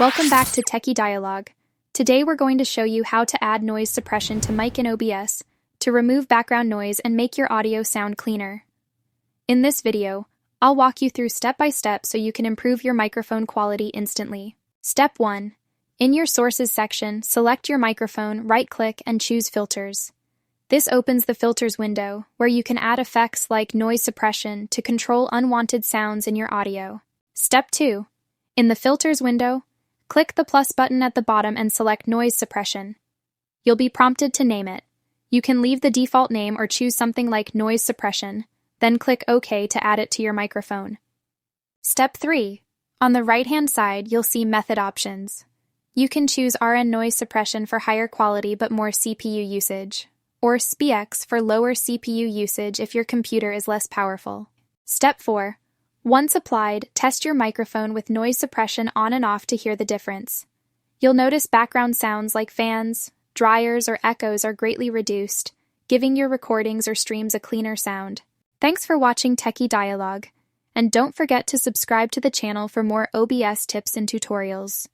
Welcome back to Techie Dialogue. Today we're going to show you how to add noise suppression to mic in OBS to remove background noise and make your audio sound cleaner. In this video, I'll walk you through step by step so you can improve your microphone quality instantly. Step 1. In your Sources section, select your microphone, right-click, and choose Filters. This opens the Filters window, where you can add effects like noise suppression to control unwanted sounds in your audio. Step 2. In the Filters window, click the plus button at the bottom and select Noise Suppression. You'll be prompted to name it. You can leave the default name or choose something like Noise Suppression, then click OK to add it to your microphone. Step 3. On the right-hand side, you'll see Method Options. You can choose RN Noise Suppression for higher quality but more CPU usage, or Speex for lower CPU usage if your computer is less powerful. Step 4. Once applied, test your microphone with noise suppression on and off to hear the difference. You'll notice background sounds like fans, dryers, or echoes are greatly reduced, giving your recordings or streams a cleaner sound. Thanks for watching Techie Dialogue, and don't forget to subscribe to the channel for more OBS tips and tutorials.